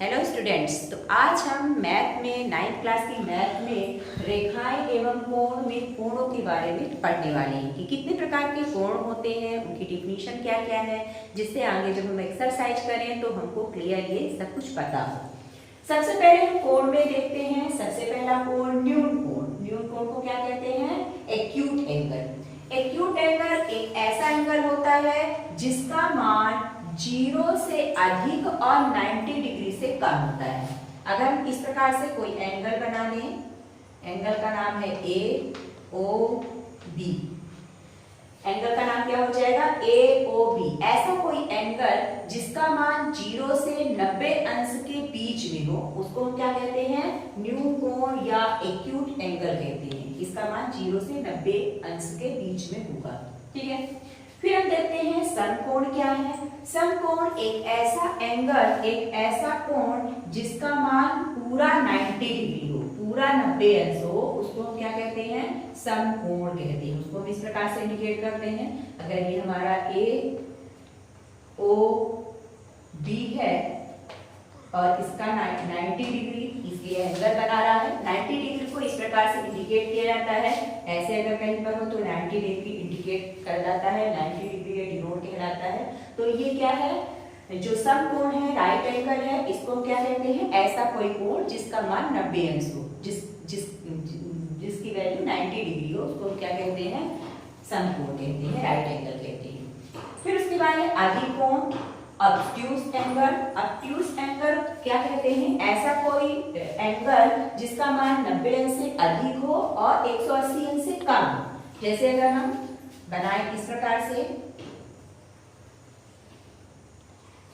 Hello students. तो आज हम मैथ में 9th क्लास की मैथ में रेखाएं एवं कोण में कोणों के बारे में पढ़ने वाले हैं कि कितने प्रकार के कोण होते हैं, उनकी डिफिनीशन क्या क्या है, जिससे आगे जब हम एक्सरसाइज करें तो हमको क्लियर ये सब कुछ पता हो। सबसे पहले हम कोण में देखते हैं। सबसे पहला कोण न्यून कोण। न्यून कोण को क्या कहते हैं? Acute angle. एक्यूट एंगल एक ऐसा एंगल होता है जिसका मान 0 से अधिक और 90 डिग्री से कम होता है। अगर हम इस प्रकार से कोई एंगल बना लें, एंगल का नाम है AOB। एंगल का नाम क्या हो जाएगा? AOB। ऐसा कोई एंगल जिसका मान 0 से 90 अंश के बीच में हो, उसको हम क्या कहते हैं? न्यून कोण या एक्यूट एंगल कहते हैं। इसका मान 0 से 90 अंश के बीच में होगा। ठीक है। फिर हम देखते हैं समकोण क्या है। समकोण एक ऐसा एंगल, एक ऐसा कोण जिसका मान पूरा 90 डिग्री हो, पूरा 90 अंश हो, उसको हम क्या कहते हैं? समकोण कहते हैं। उसको हम इस प्रकार से इंडिकेट करते हैं। अगर ये हमारा AOB है और इसका 90 डिग्री इसके एंगल बना रहा है। 90 डिग्री को इस प्रकार से इंडिकेट किया जाता है। ऐसे अगर कहीं पर हो तो 90 डिग्री इंडिकेट कर जाता है, 90 डिग्री ये डिनोट कहलाता है। तो ये क्या है? जो समकोण है, राइट एंगल है, इसको हम क्या कहते हैं? ऐसा कोई कोण जिसका मान 90 अंश हो, जिसकी वैल्यू 90 डिग्री हो, उसको हम क्या कहते हैं? समकोण कहते हैं, राइट एंगल कहते हैं। फिर उसके बाद है अधिकोण, ऑब्ट्यूज एंगल। ऑब्ट्यूज एंगल क्या कहते हैं? ऐसा कोई एंगल जिसका मान 90 अंश से अधिक हो और 180 अंश से कम हो। जैसे अगर हम बनाए इस प्रकार से,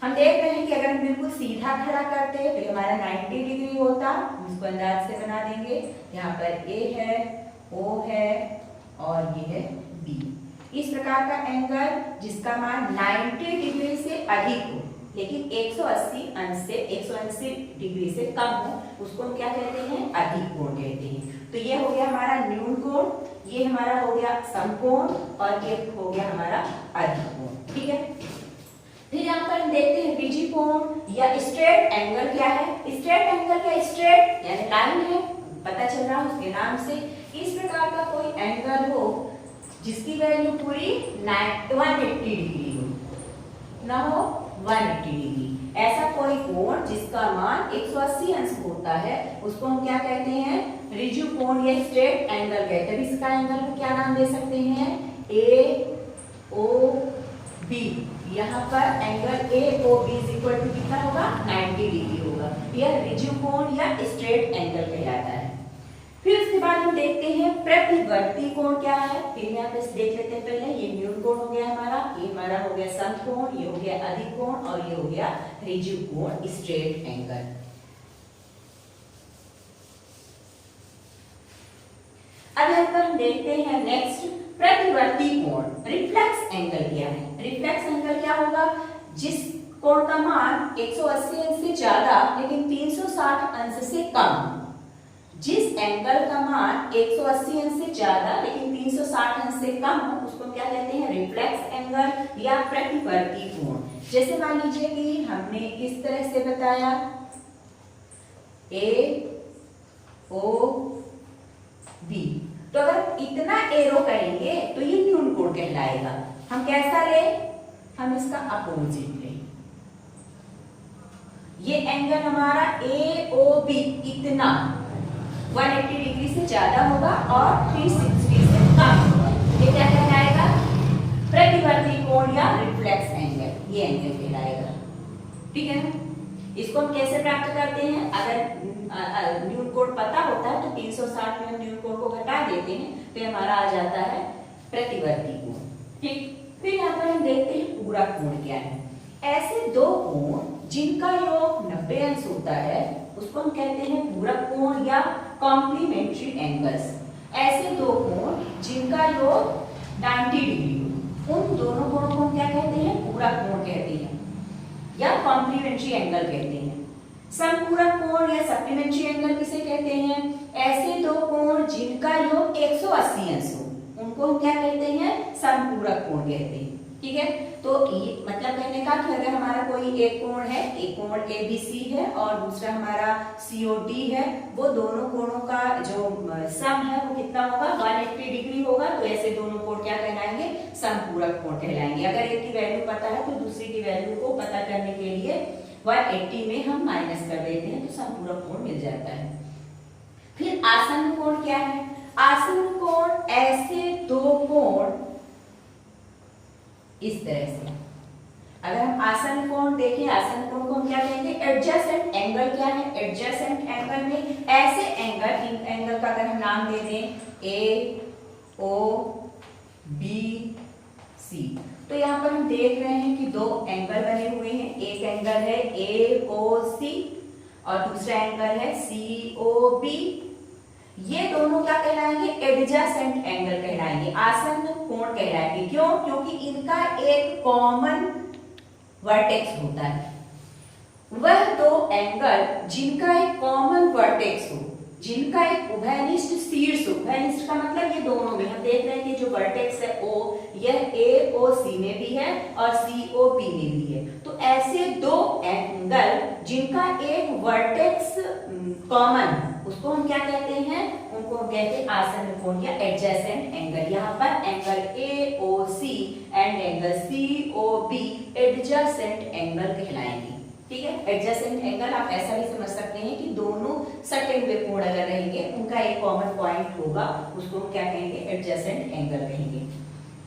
हम देख रहे हैं कि अगर हम बिल्कुल सीधा खड़ा करते तो हमारा 90 डिग्री होता। इसको अंदाज से बना देंगे। यहाँ पर A है, O है और ये है B। इस प्रकार का एंगल जिसका मान 90 डिग्री से अधिक हो लेकिन 180 डिग्री से कम हो, उसको हम क्या कहते हैं? अधिकोण कहते हैं। तो ये हो गया हमारा न्यून कोण, ये हमारा हो गया समकोण और ये हो गया हमारा अधिकोण। ठीक है। फिर यहाँ पर हम देखते हैं विजिकोण या स्ट्रेट एंगल क्या है। स्ट्रेट एंगल क्या? स्ट्रेट यानी लाइन है, पता चल रहा है उसके नाम से। इस प्रकार का कोई एंगल हो जिसकी वैल्यू पूरी 180 डिग्री हो, ना हो 180 डिग्री। ऐसा कोई कोण जिसका मान 180 अंश होता है, उसको हम क्या कहते हैं? ऋजु कोण या स्ट्रेट एंगल कहते हैं। इसका एंगल को क्या नाम दे सकते हैं? AOB। यहाँ पर एंगल AOB कितना होगा? 90 डिग्री होगा। यह ऋजु कोण या स्ट्रेट एंगल कहलाता है। फिर उसके बाद हम देखते हैं प्रतिवर्ती कोण क्या है। फिर यहाँ पे देख लेते हैं। पहले ये न्यून कोण हो गया हमारा, ये हमारा हो गया समकोण, ये हो गया अधिकोण और ये हो गया ऋजु कोण, स्ट्रेट एंगल। अब यहाँ पर हम देखते हैं नेक्स्ट प्रतिवर्ती कोण, रिफ्लेक्स एंगल क्या है। रिफ्लेक्स एंगल क्या होगा? जिस कोण का मान 180 अंश से ज्यादा लेकिन 360 अंश से कम। जिस एंगल का मान 180 अंश से ज्यादा लेकिन 360 अंश से कम हो, उसको क्या कहते हैं? रिफ्लेक्स एंगल या प्रतिवर्ती कोण। जैसे मान लीजिए कि हमने इस तरह से बताया AOB, तो अगर इतना एरो करेंगे तो ये न्यून कोण कहलाएगा। हम कैसा ले? हम इसका अपोजिट ले। ये एंगल हमारा AOB इतना 180 डिग्री से ज्यादा होगा और 360 से कम होगा। ये क्या कहलाएगा? प्रतिवर्ती कोण या रिफ्लेक्स एंगल, ये एंगल कहलाएगा। ठीक है ना। इसको हम कैसे प्राप्त करते हैं? अगर न्यून कोण पता होता है तो 360 में हम न्यून कोण को घटा देते हैं तो हमारा आ जाता है प्रतिवर्ती कोण। ठीक। फिर यहाँ पर हम देखते हैं पूरक कोण क्या है। ऐसे दो कोण जिनका योग 90 अंश होता है उसको हम कहते हैं पूरक कोण या कॉम्प्लीमेंट्री एंगल्स। ऐसे दो कोण जिनका योग 90 डिग्री हो, उन दोनों कोणों को हम क्या कहते हैं? पूरक कोण कहते हैं या कॉम्प्लीमेंट्री एंगल कहते हैं। समपूरक कोण या सप्लीमेंट्री एंगल किसे कहते हैं? ऐसे दो कोण जिनका योग 180 अंश हो, उनको हम क्या कहते हैं? समपूरक कोण कहते हैं। ठीक है। तो ये मतलब कहने का कि अगर हमारा कोई एक कोण है, एक कोण ABC है और दूसरा हमारा COD है, वो दोनों कोणों का जो सम है वो कितना होगा, 180 डिग्री होगा। तो ऐसे दोनों कोण क्या कहलाएंगे, समपूरक कोण कहलाएंगे। अगर एक की वैल्यू पता है तो दूसरी की वैल्यू को पता करने के लिए 180 में हम माइनस कर देते हैं तो समपूरक कोण मिल जाता है। फिर आसन्न कोण क्या है? आसन्न कोण ऐसे दो कोण इस तरह से, अगर हम आसन्न कोण देखें, आसन्न कोण को हम क्या कहेंगे, एडजेसेंट एंगल। क्या है? एडजेसेंट एंगल में ऐसे एंगल, इन एंगल का अगर हम नाम दे दें AOBC, तो यहाँ पर हम देख रहे हैं कि दो एंगल बने हुए हैं। एक एंगल है AOC और दूसरा एंगल है COB। ये दोनों क्या कहलाएंगे, एडजेसेंट एंगल कहलाएंगे, आसन्न कोण कहलाएंगे। क्यों? क्योंकि इनका एक कॉमन वर्टेक्स होता है। वह दो एंगल जिनका एक कॉमन वर्टेक्स हो, जिनका एक उभयनिष्ठ शीर्ष हो, उभयनिष्ठ का मतलब ये दोनों में, हम देख रहे हैं कि जो वर्टेक्स है O, यह AOC में भी है और COB में भी है। तो ऐसे दो एंगल जिनका एक वर्टेक्स कॉमन, उसको हम क्या कहते हैं, उनको हम कहते हैं आसन्न कोण या एडजेसेंट एंगल। यहाँ पर angle AOC and angle COB adjacent angle कहलाएंगे। ठीक है, एडजेसेंट एंगल आप ऐसा भी समझ सकते हैं कि दोनों सटे हुए कोण अगर रहेंगे, उनका एक कॉमन पॉइंट होगा, उसको हम क्या कहेंगे, एडजेसेंट एंगल कहेंगे।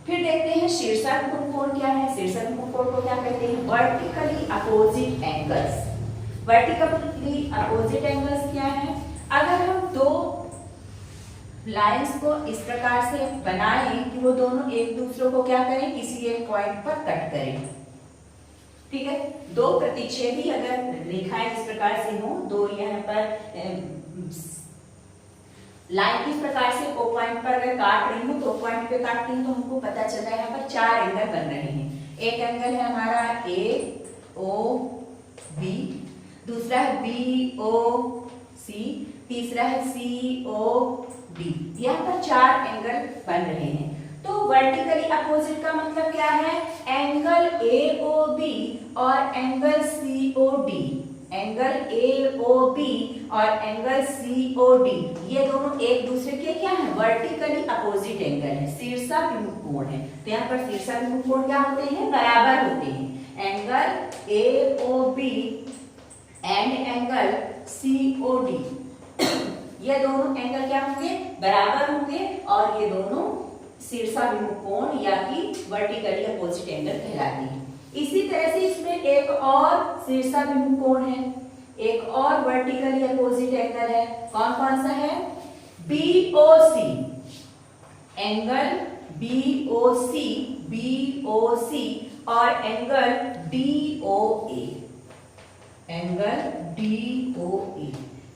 फिर देखते हैं शीर्षाभिमुख कोण क्या है। शीर्षाभिमुख कोण को क्या कहते हैं, vertically opposite angles. Vertically opposite angles क्या है? अगर हम दो लाइंस को इस प्रकार से बनाएं कि वो दोनों एक दूसरे को क्या करें, किसी एक पॉइंट पर कट करें। ठीक है, दो प्रतिच्छेदी अगर रेखाएं इस प्रकार से हो, दो यहाँ पर लाइन इस प्रकार से ओ पॉइंट पर अगर काट रही हूँ, तो पॉइंट पे काटती हूँ, तो हमको पता चल रहा है यहाँ पर चार एंगल बन रहे हैं। एक एंगल है हमारा AOB, दूसरा है BOC, तीसरा है COD। यहाँ पर चार एंगल बन रहे हैं। तो वर्टिकली अपोजिट का मतलब क्या है, एंगल AOB और एंगल COD। एंगल AOB और एंगल COD ये दोनों एक दूसरे के क्या है, वर्टिकली अपोजिट एंगल है, शीर्षाभिमुख कोण है। तो यहाँ पर शीर्षाभिमुख कोण क्या होते हैं, बराबर होते हैं। Angle AOB and angle COD ये दोनों एंगल क्या होंगे, बराबर होंगे और ये दोनों शीर्षाभिमुख कोण या कि वर्टिकली अपोजिट एंगल कहलाती है। इसी तरह से इसमें एक और शीर्षाभिमुख कोण है, एक और वर्टिकली अपोजिट एंगल है। कौन कौन सा है, BOC, एंगल BOC और एंगल DOA, एंगल DOA।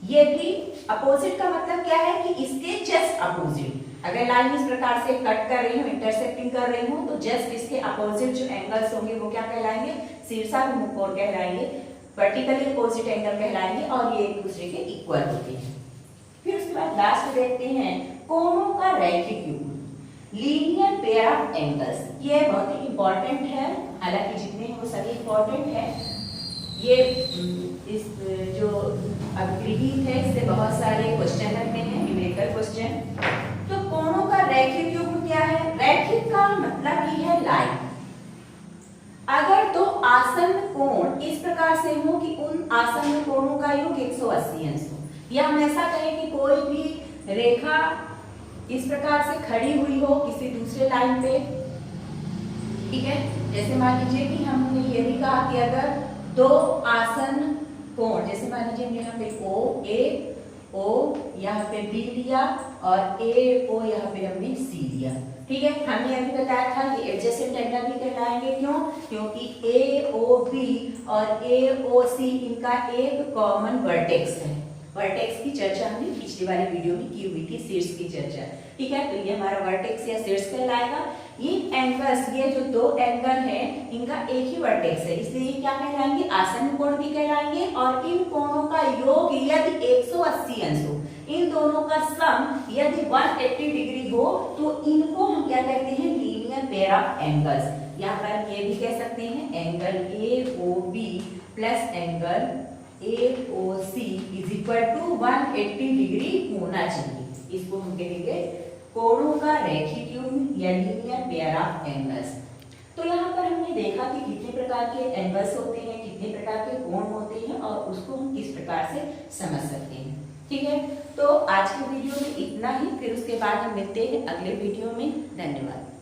ये भी अपोजिट का मतलब क्या है कि इसके जस्ट अपोजिट, अगर लाइन इस प्रकार से कट कर रही हूँ, इंटरसेक्टिंग कर रही हूँ, तो जस्ट इसके अपोजिट जो एंगल्स होंगे वो क्या कहलाएंगे, शीर्षाभिमुख कोण कहलाएंगे, वर्टिकली अपोजिट एंगल कहलाएंगे और ये एक दूसरे के इक्वल होते हैं। फिर उसके बाद लास्ट देखते हैं कोणों का रैखिक युग्म, लीनियर पेयर ऑफ एंगल्स। ये बहुत ही इंपॉर्टेंट है, हालांकि जितने हैं वो सभी इंपॉर्टेंट है। ये इस जो अभिगृहित है इससे बहुत सारे क्वेश्चन लगते हैं, न्यूमेरिकल क्वेश्चन। तो कोणों का रैखिक युग्म क्या है, रैखिक का मतलब ही है लाइन। अगर दो आसन्न कोण इस प्रकार से हो कि उन आसन्न कोणों का योग 180 अंश हो, या हम ऐसा कहें कि कोई भी रेखा इस प्रकार से खड़ी हुई हो किसी दूसरे लाइन पे, ठीक है। जैसे मान लीजिए कि हमने ये भी कहा कि अगर दो आसन्न कोण, जैसे मान लीजिए हमने यहाँ पे O यहाँ पे B लिया और AO यहाँ पे हमने C लिया, ठीक है। हमने अभी बताया था कि एडजेसेंट एंगल भी कहलाएंगे, क्यों, क्योंकि AOB और AOC इनका एक कॉमन वर्टेक्स है। वर्टेक्स की चर्चा हमने पिछली वाली वीडियो में की हुई थी, शीर्ष की चर्चा, ठीक है। तो ये हमारा वर्टेक्स या शीर्ष कहलाएगा। ये एंगल्स, ये जो दो एंगल हैं, इनका एक ही वर्टेक्स है, इसलिए क्या कहलाएंगे, आसन्न कोण भी कहलाएंगे। और इन कोणों का योग यदि 180 अंश हो, इन दोनों का सम यदि 180 डिग्री हो, तो इनको हम क्या कहते हैं, लीनियर पेयर ऑफ एंगल्स। यहाँ पर हम ये भी कह सकते हैं angle AOB plus angle AOC is equal to 180 degree होना चाहिए। इसको हम कहेंगे कोणों का रैखिक युग्म या लीनियर पेयर ऑफ एंगल्स। तो यहाँ पर हमने देखा कि कितने प्रकार के एंगल्स होते हैं, कितने प्रकार के कोण होते हैं और उसको हम किस प्रकार से समझ सकते हैं। ठीक है, तो आज के वीडियो में इतना ही, फिर उसके बाद हम मिलते हैं अगले वीडियो में। धन्यवाद।